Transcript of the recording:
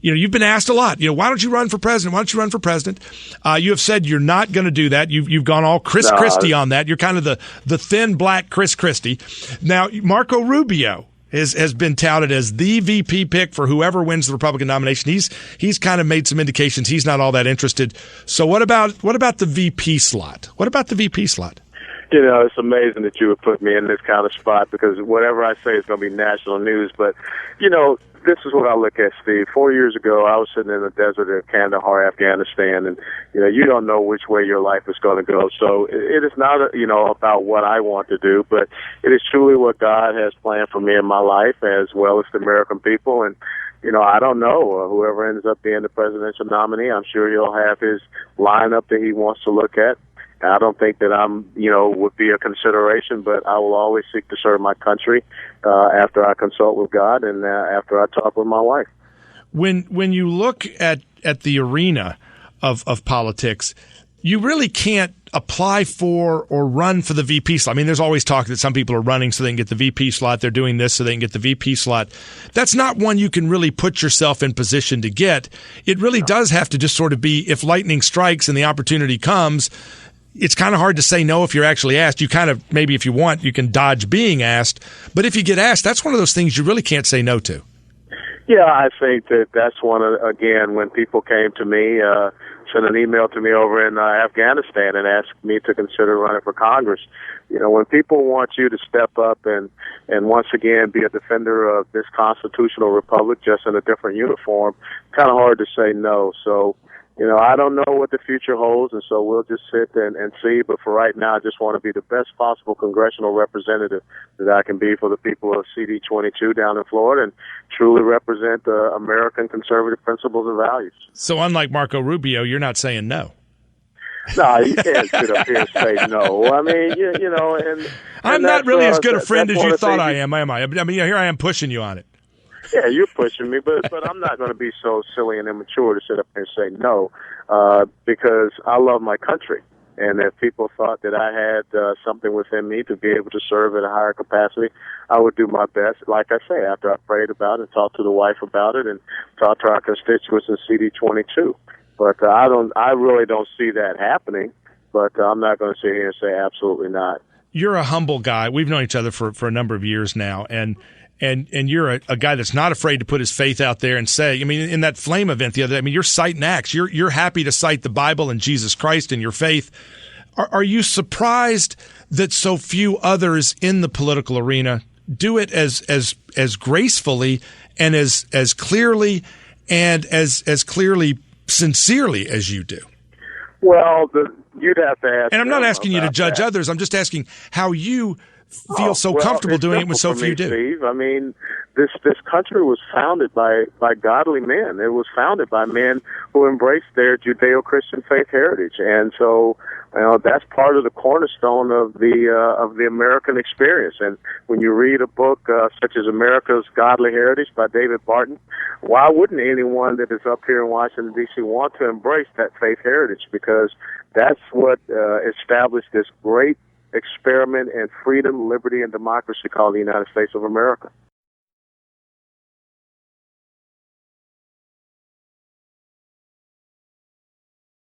You've been asked a lot. Why don't you run for president? Why don't you run for president? You have said you're not going to do that. You've gone all Chris Christie on that. You're kind of the thin black Chris Christie. Now, Marco Rubio has been touted as the VP pick for whoever wins the Republican nomination. He's kind of made some indications he's not all that interested. So what about the VP slot? What about the VP slot? It's amazing that you would put me in this kind of spot because whatever I say is going to be national news. But, this is what I look at, Steve. 4 years ago, I was sitting in the desert of Kandahar, Afghanistan, and, you don't know which way your life is going to go. So it is not, about what I want to do, but it is truly what God has planned for me in my life as well as the American people. And, I don't know. Whoever ends up being the presidential nominee, I'm sure he'll have his lineup that he wants to look at. I don't think that would be a consideration, but I will always seek to serve my country after I consult with God and after I talk with my wife. When you look at the arena of politics, you really can't apply for or run for the VP slot. I mean, there's always talk that some people are running so they can get the VP slot. They're doing this so they can get the VP slot. That's not one you can really put yourself in position to get. It really does have to just sort of be, if lightning strikes and the opportunity comes, it's kind of hard to say no if you're actually asked. You kind of, maybe if you want, you can dodge being asked. But if you get asked, that's one of those things you really can't say no to. Yeah, I think that's one of, again, when people came to me, sent an email to me over in Afghanistan and asked me to consider running for Congress. When people want you to step up and once again be a defender of this constitutional republic just in a different uniform, kind of hard to say no. So, I don't know what the future holds, and so we'll just sit and see. But for right now, I just want to be the best possible congressional representative that I can be for the people of CD 22 down in Florida and truly represent American conservative principles and values. So unlike Marco Rubio, you're not saying no. No, you can't sit up here and say no. I mean, and I'm not really as good a friend as you thought I am I? I mean, here I am pushing you on it. Yeah, you're pushing me, but I'm not going to be so silly and immature to sit up here and say no, because I love my country. And if people thought that I had something within me to be able to serve at a higher capacity, I would do my best. Like I say, after I prayed about it, talked to the wife about it, and talked to our constituents in CD 22. But I really don't see that happening. But I'm not going to sit here and say absolutely not. You're a humble guy. We've known each other for a number of years now, and you're a guy that's not afraid to put his faith out there and say, I mean, in that Flame event the other day, I mean, you're citing Acts. You're happy to cite the Bible and Jesus Christ and your faith. Are you surprised that so few others in the political arena do it as gracefully and as clearly and as clearly sincerely as you do? Well, you'd have to ask. And I'm not asking you to judge others. I'm just asking how you feel so comfortable doing it when so few do. Steve. I mean, this country was founded by godly men. It was founded by men who embraced their Judeo-Christian faith heritage, and so that's part of the cornerstone of the American experience. And when you read a book such as America's Godly Heritage by David Barton, why wouldn't anyone that is up here in Washington D.C. want to embrace that faith heritage? Because that's what established this great experiment in freedom, liberty, and democracy called the United States of America.